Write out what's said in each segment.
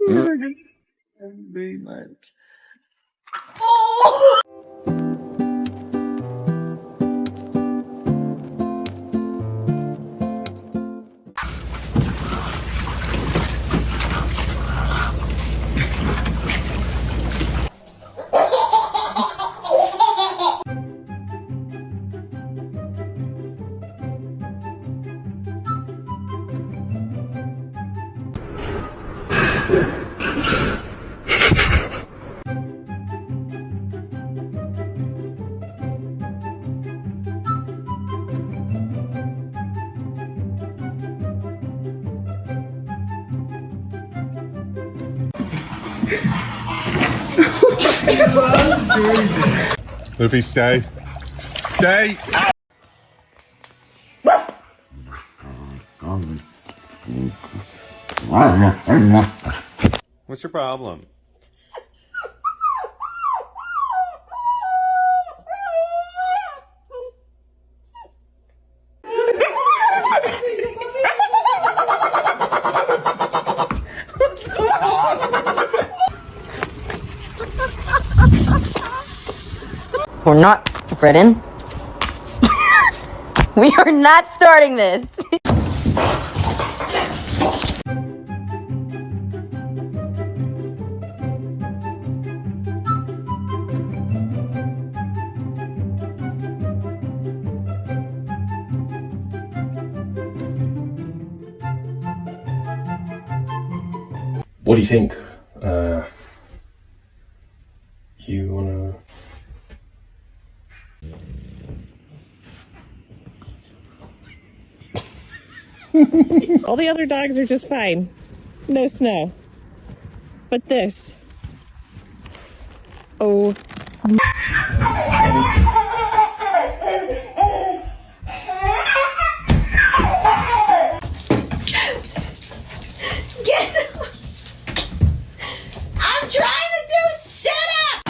Very much. Luffy, stay. Stay! What's your problem? We're not, Brennan. We are not starting this. What do you think? You wanna... All the other dogs are just fine. No snow. But this. Oh. Get him. I'm trying to do sit-up.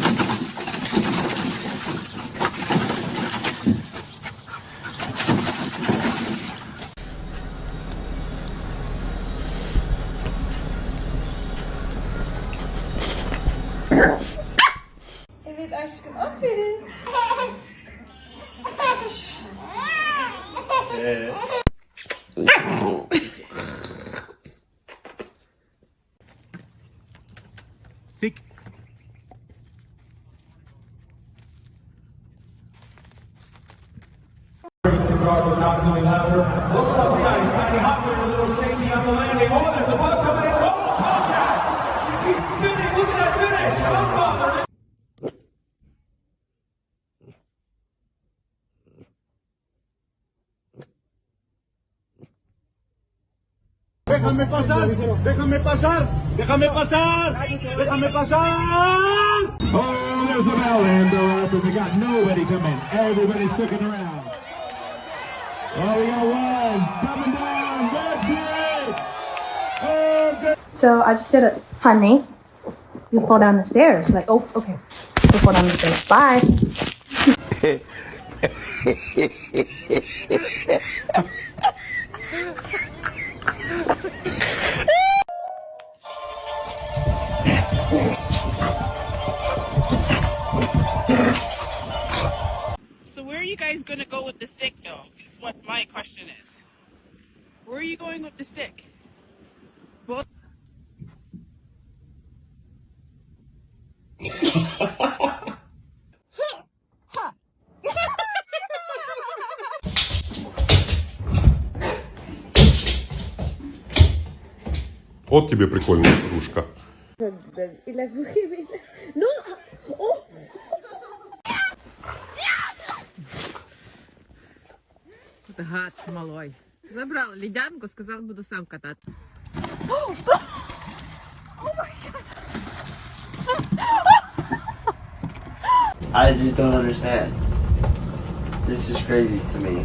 Evet aşkım aferin. Sick. Déjame pasar, déjame pasar, déjame pasar, déjame pasar. Oh, there's a bell and they got nobody coming. Everybody's sticking around. Oh, we got one coming down. That's it. Oh, good. So I just did it. Honey, you fall down the stairs. Like, oh, okay. You fall down the stairs. Bye. So where are you guys going to go with the stick, though? Is what my question is. Where are you going with the stick? Both. Вот тебе прикольная игрушка. No. Oh. Это гад малой. Забрал ледянку, сказал, буду сам кататься. Oh my God. I just don't understand. This is crazy to me.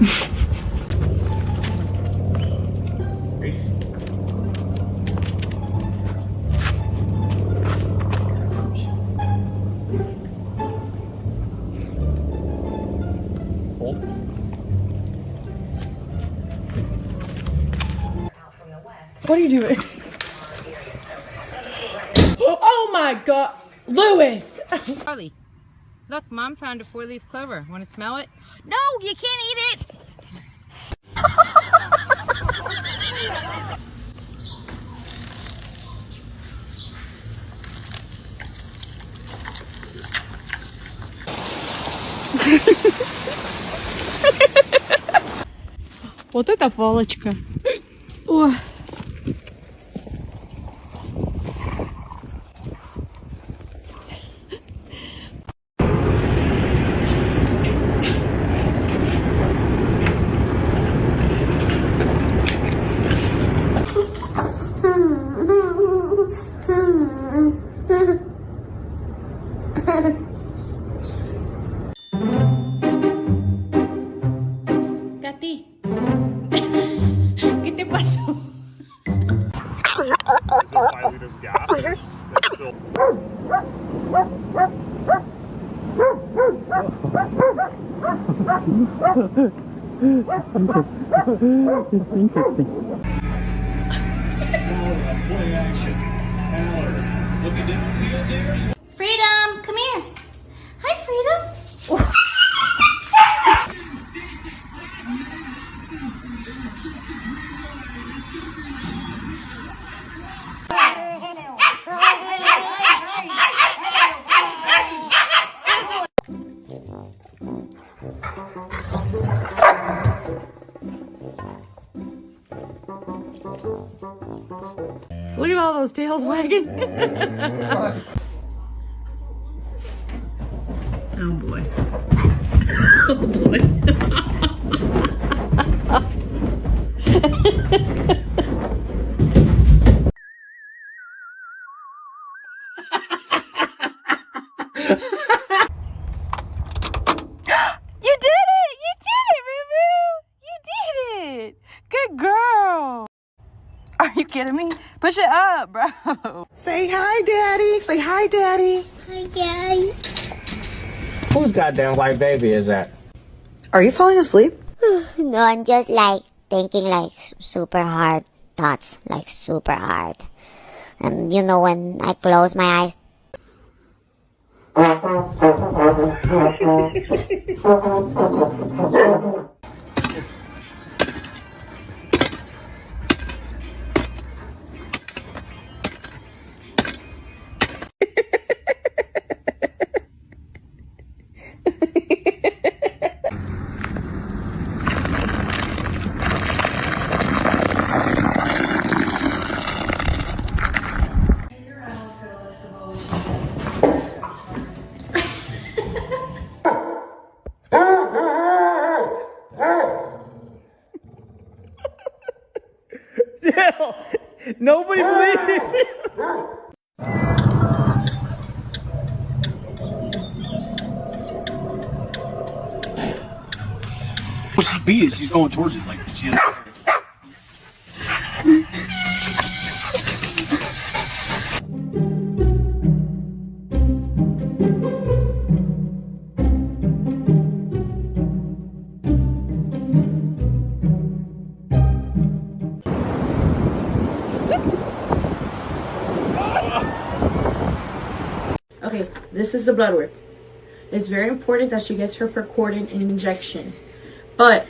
What are you doing? my god, Lewis! Charlie, look, Mom found a 4-leaf clover. Want to smell it? No, you can't eat it! Вот это палочка. Ой. Katy, ¿qué te pasó? There's no 5 liters of gas. It's still... Freedom, come here. Hi, Freedom. Look at all those tails wagging. Oh boy. Oh boy. You did it! You did it, Ruru! You did it! Good girl! Are you kidding me? Push it up, bro. Say hi, Daddy. Say hi, Daddy. Hi, Daddy. Whose goddamn white baby is that? Are you falling asleep? No, I'm just like thinking like super hard thoughts, like super hard. And you know, when I close my eyes, Nobody believes you. Well, she beat it. She's going towards it. Like she has. Okay, this is the blood work. It's very important that she gets her percordant injection. But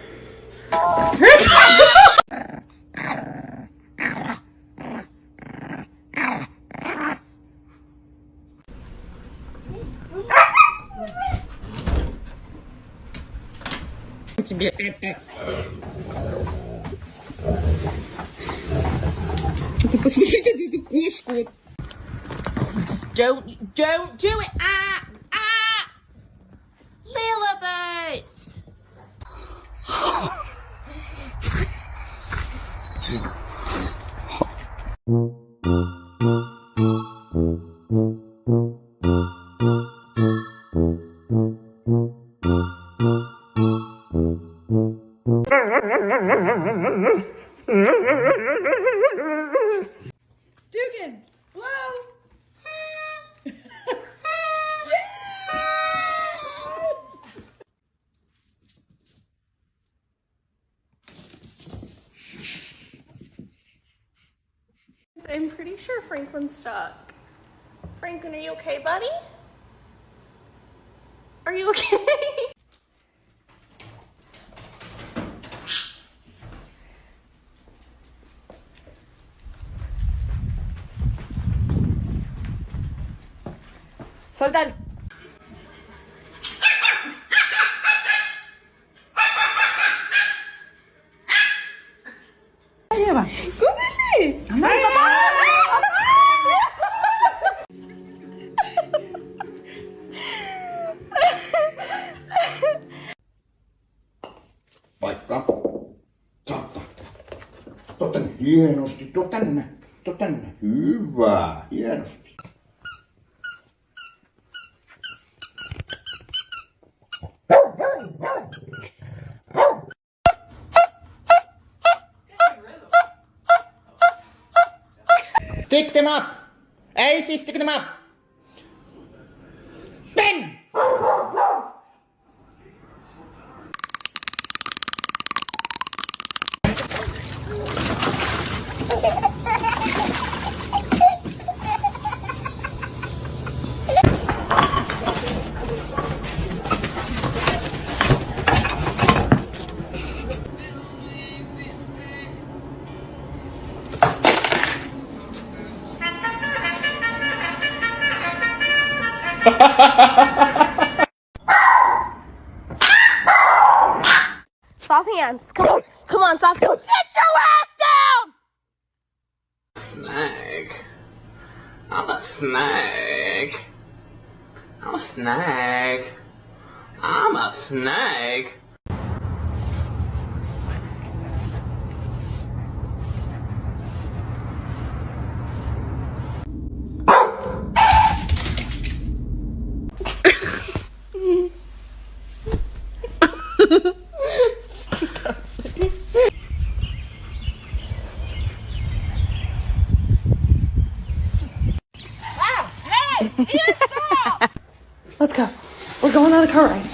Don't do it! Lillibits! Dugan, blow. I'm pretty sure Franklin's stuck. Franklin, are you okay, buddy? Are you okay? Soltar. Lleva. ¡Córrele! ¡Ay, papá! Paikka. Saattaa. Tänne. Hienosti. Tänne. Tänne. Hyvä. Hienosti. Stick them up! AC, stick them up! Ben! Soft hands. Come on. Come on, soft hands. Sit your ass down! Snake. I'm a snake. I'm a snake. I'm a snake. Let's go. We're going on a car ride.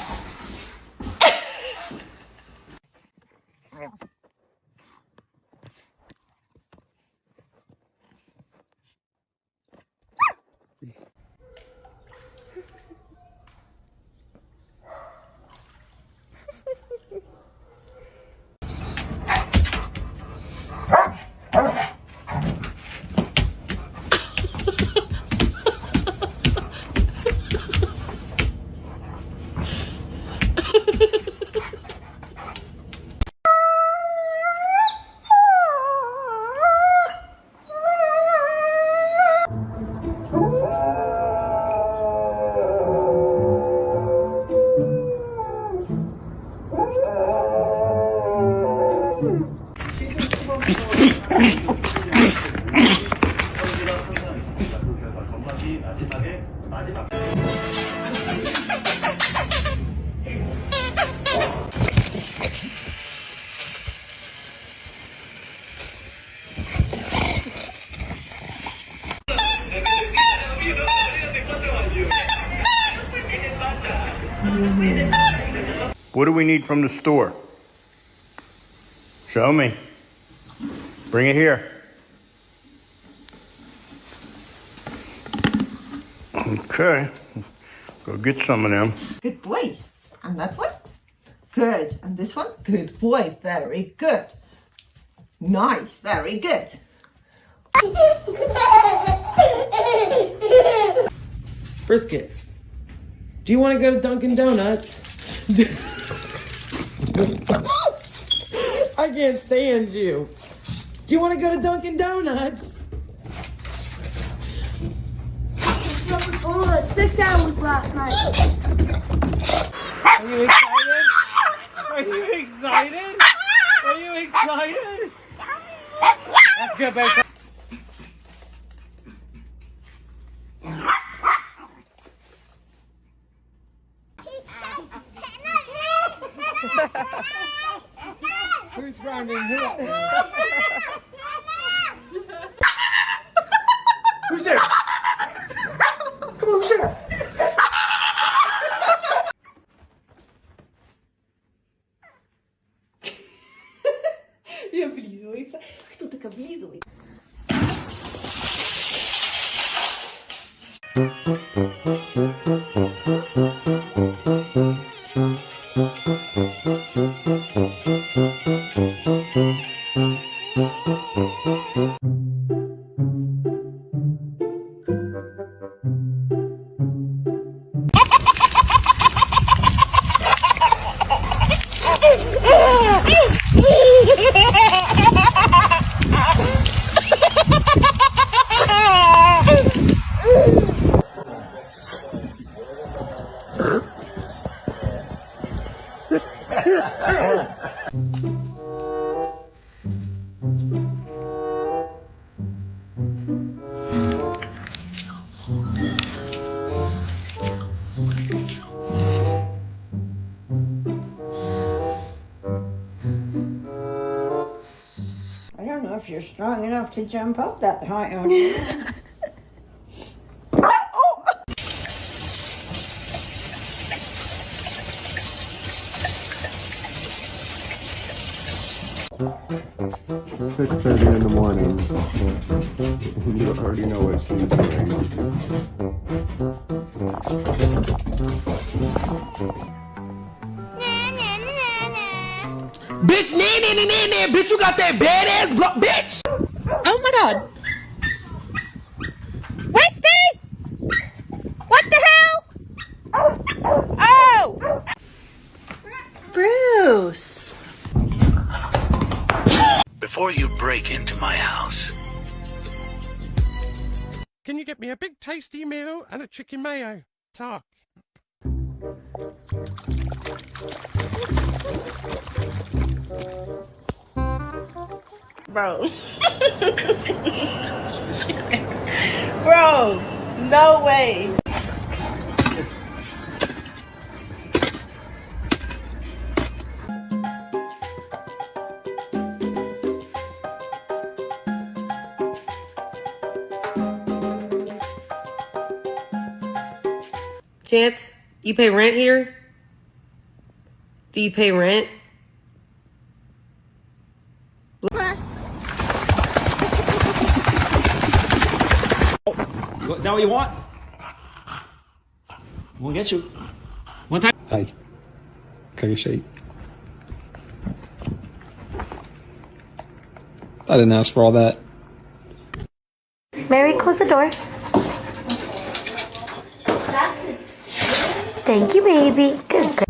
What do we need from the store? Show me. Bring it here. Okay. Go get some of them. Good boy. And that one? Good. And this one? Good boy. Very good. Nice. Very good. Brisket, do you want to go to Dunkin' Donuts? I can't stand you. Do you want to go to Dunkin' Donuts? Oh, 6 hours last night. Are you excited? Are you excited? Are you excited? Let's go, baby. Who's running here? Who's there? Come on, sugar. Я облизывается. Кто так облизывает? I don't know if you're strong enough to jump up that high on you. It's 6:30 in the morning. You already know what she's doing. Bitch, nah, bitch, you got that badass block, bitch! Oh my god. Westy! What the hell? Oh! Bruce. Before you break into my house, can you get me a big tasty meal and a chicken mayo? Talk. Bro. Bro, no way. Chance, you pay rent here? Do you pay rent? Is that what you want? We'll get you. One time. Hi. Can you shake? I didn't ask for all that. Mary, close the door. Thank you, baby. Good girl.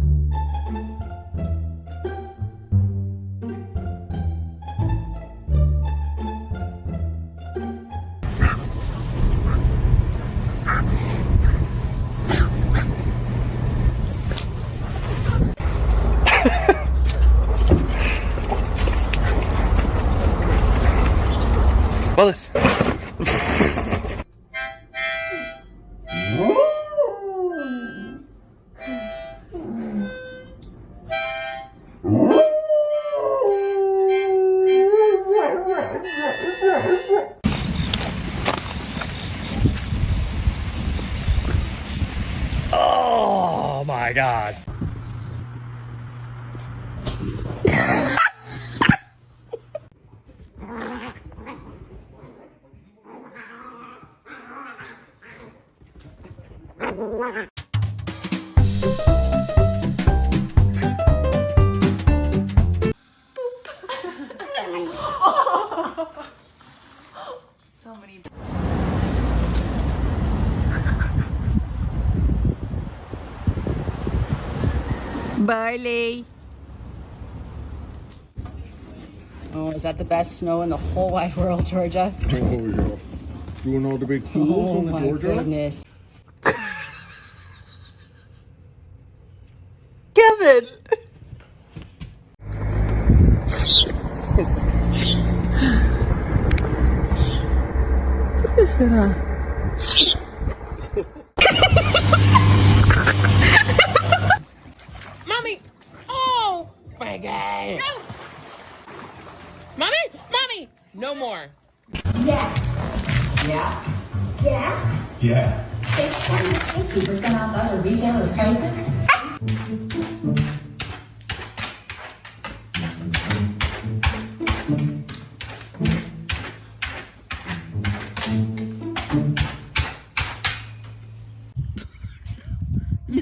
Willis. Oh my god. So many. Barley. Oh, is that the best snow in the whole wide world, Georgia? Oh, yeah. Doing all the big pools on the Georgia? Oh, my goodness. Kevin! What is it? Mommy! Oh! My God! No! Mommy! Mommy! No more. Yeah. Yeah. Yeah. Yeah. 60% off other retailers' prices.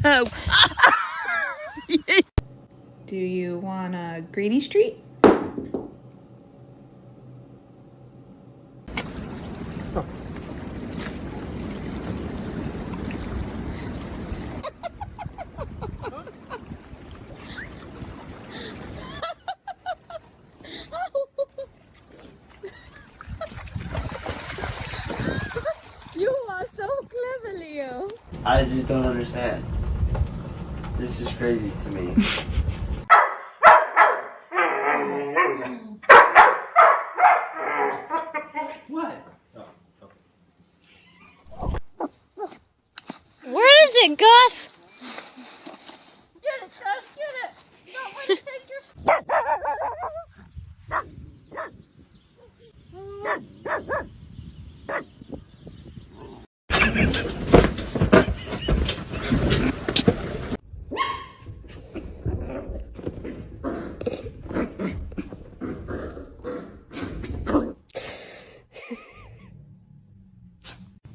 No. Do you want a greeny street? You are so clever, Leo. I just don't understand. This is crazy to me. What? Where is it, Gus? Get it, Trust, get it. Not when you take your...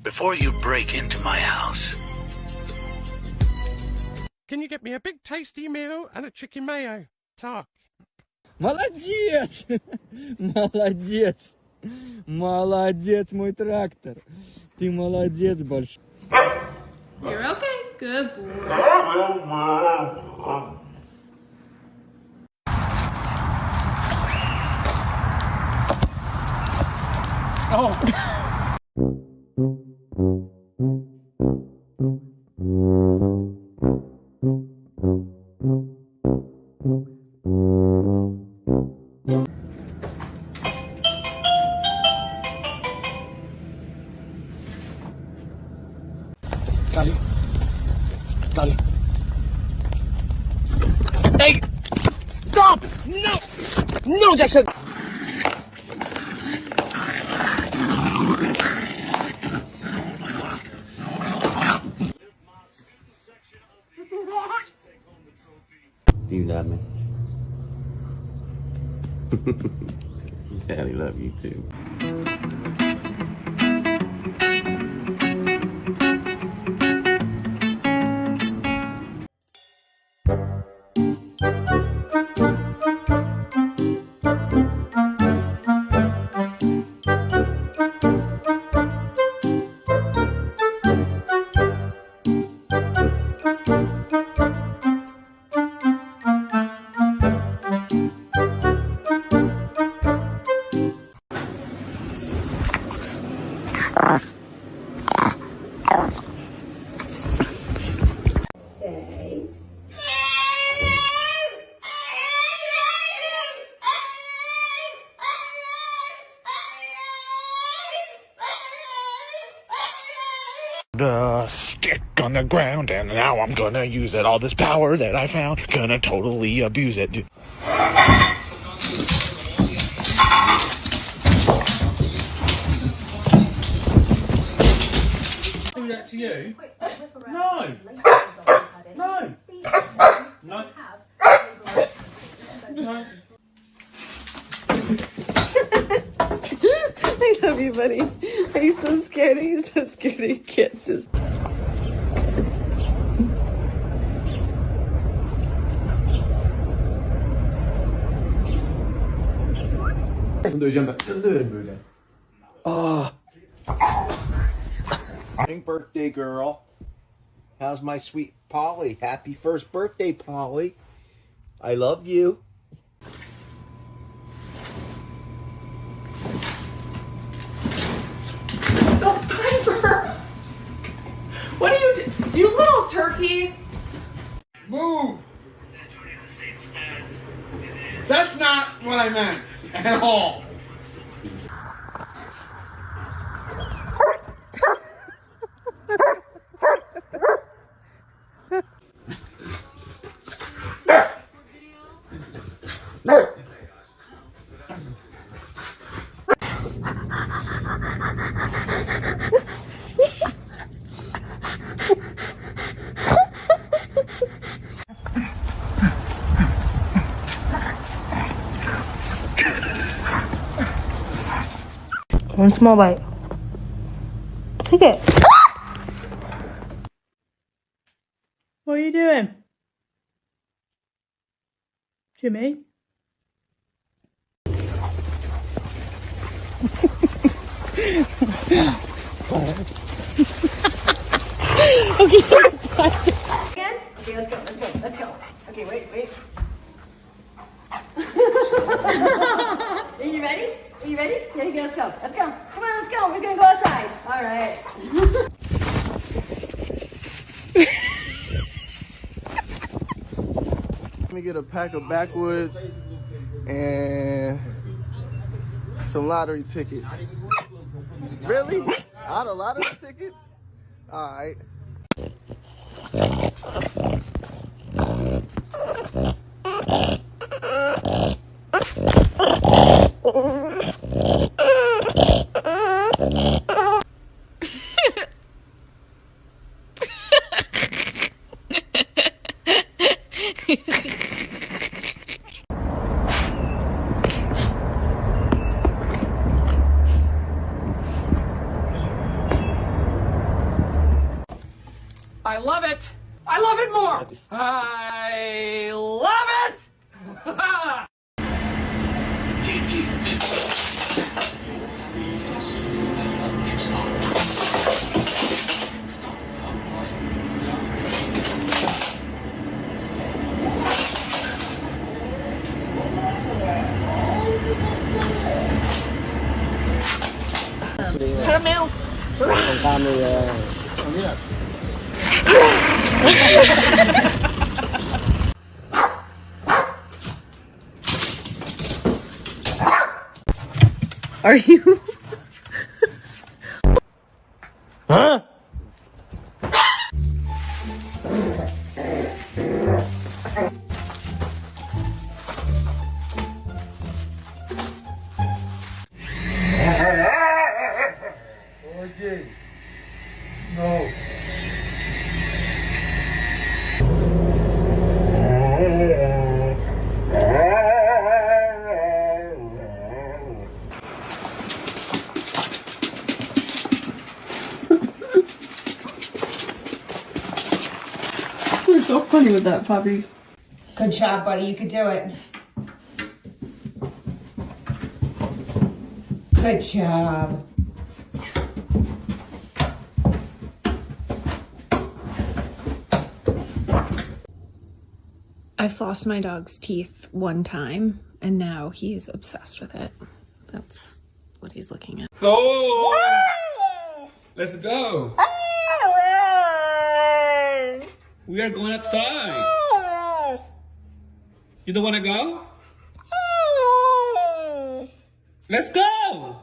Before you break into my house, Can you get me a big tasty meal and a chicken mayo? Talk. Молодец! Молодец! Молодец, мой трактор. Ты молодец большой. You're okay. Good boy. Got it. Got it. Hey! Stop! No! No, Jackson! Do you love me? Daddy love you too. Stick on the ground, and now I'm gonna use it. All this power that I found, gonna totally abuse it. Do that to you? No. No. No. No. I love you, buddy. Are you so scared? Are you so scared of kisses? Döneceğim ben. Sen döverim böyle. Happy birthday, girl. How's my sweet Polly? Happy first birthday, Polly. I love you. Oh, Piper! What are you doing? You little turkey! Move! That's not what I meant at all. One small bite. Take it. What are you doing? Jimmy? Okay. Again? Okay, let's go. Okay, wait. Are you ready? Yeah, okay, let's go. Come on, let's go. We're gonna go outside. All right. Let me get a pack of backwoods and some lottery tickets. Really? Out of lottery tickets? All right. I love it. I love it more. I love it. Caramel. Are you? Huh? Okay. No. You're so funny with that, puppies. Good job, buddy. You could do it. Good job. I've lost my dog's teeth one time, and now he's obsessed with it. That's what he's looking at. So, let's go. We are going outside. You don't want to go? Let's go.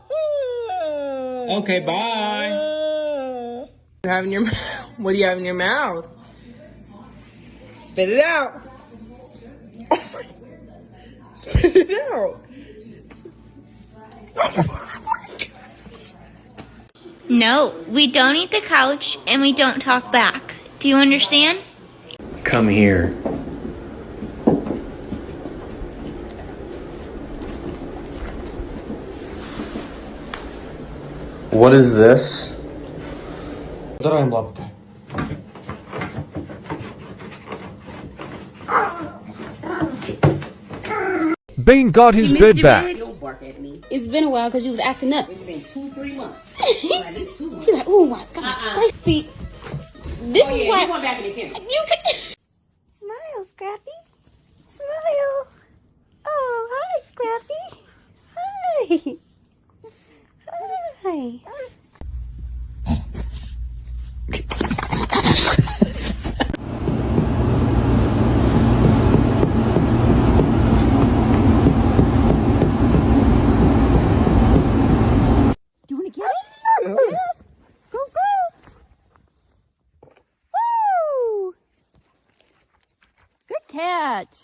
Okay, bye. You have in your what do you have in your mouth? Spit it out. Oh my. Spit it out. No, we don't eat the couch and we don't talk back. Do you understand? Come here. What is this? Bean got his bed back. Don't bark at me. It's been a while because you was acting up. It's been 2-3 months. At least 2 months. You're like, oh my God, spicy. This is why. You going back in the camera. You can. Smile, Scrappy. Smile. Oh, hi, Scrappy. Hi. Hi. Do you want to get it? Yes. Go, go. Woo! Good catch.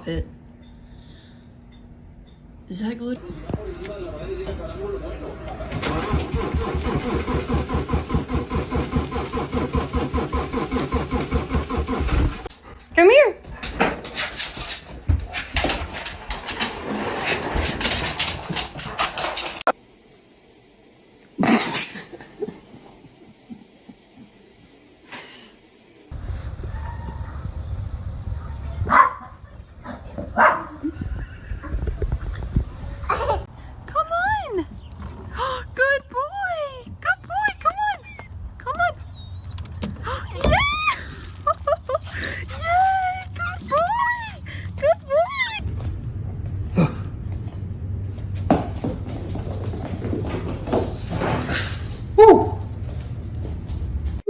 pop it. Is that good? Come here. Come on! Good boy! Good boy! Come on! Come on! Yeah! Yay! Good boy! Good boy! Woo!